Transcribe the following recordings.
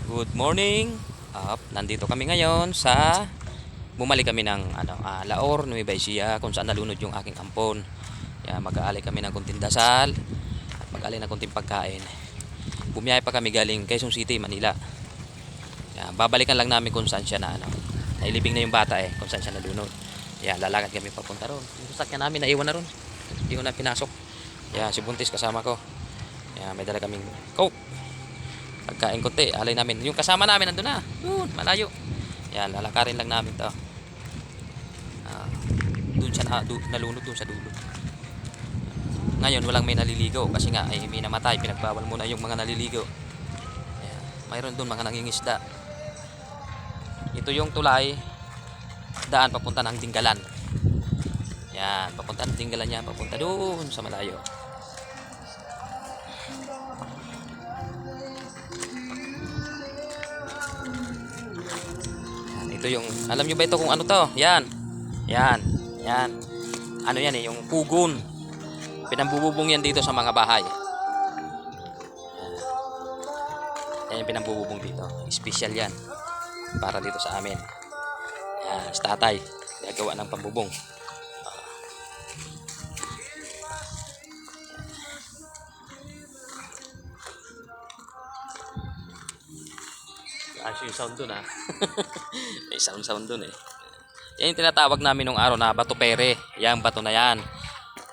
Good morning. Nandito kami ngayon sa bumalik kami ng Laor, Nueva Ecija, kung saan nalunod yung aking ampon. Yan, mag-aalay kami ng kunting dasal, mag-aalay ng kunting pagkain. Bumiyahe pa kami galing Quezon City, Manila. Yan, babalikan lang namin kung saan siya nailibing na yung bata kung saan siya nalunod. Yan, lalakad kami papunta ron. Yung sasakyan namin naiwan na ron. Hindi ko na pinasok. Yan, si Buntis kasama ko. Yan, may dala kaming Coke. Pagkain konti, alay namin. Yung kasama namin nandun na. Doon, malayo. Yan, lalakarin lang namin to. Doon siya nalunod doon sa dulo. Ngayon, walang may naliligo kasi nga ay may namatay. Pinagbawal muna yung mga naliligo. Yan, mayroon doon mga nangingisda. Ito yung tulay. Daan papunta ng Dinggalan. Yan, papunta ng Dinggalan yan. Papunta doon sa malayo. Ito yung, alam nyo ba ito kung ano to? Yan. Yan. Yan. Ano yan yung pugon. Pinambububong yan dito sa mga bahay. Yan yung pinambububong dito. Special yan. Para dito sa amin. Yan, sa tatay. Gagawa ng pambubong. Yung sound dun may sound dun yan yung tinatawag namin nung araw na bato pere. Yan bato na yan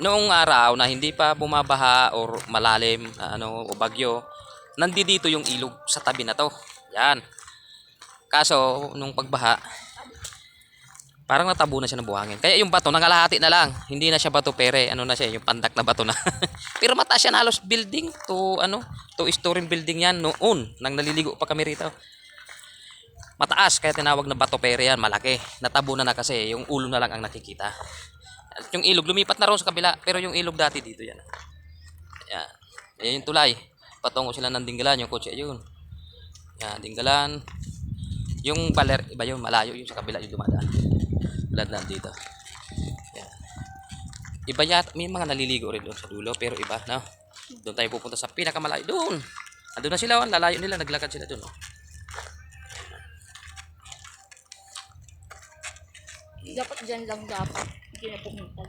noong araw na hindi pa bumabaha or malalim o bagyo, nandito yung ilog sa tabi na to. Yan, kaso nung pagbaha parang natabo na siya ng buhangin, kaya yung bato nangalahati na lang, hindi na siya bato pere, na siya yung pandak na bato na. Pero mataas yan, halos building to story building yan noon nang naliligo pa kami rito. Mataas, kaya tinawag na bato pere yan, malaki. Natabo na kasi, yung ulo na lang ang nakikita. At yung ilog, lumipat na ron sa kabila, pero yung ilog dati dito yan. Yan. Yan yung tulay. Patungo sila ng Dinggalan, yung kotse, yun. Yan, Dinggalan. Yung baler, iba yun, malayo, yung sa kabila yung dumadaan. Tulad na dito. Yan. Iba yata, may mga naliligo rin doon sa dulo, pero iba, no? Doon tayo pupunta sa pinakamalayo, doon. Andun na sila, lalayo nila, naglakad sila doon, no? Dapat dyan lang dapat. Hindi na pumunta.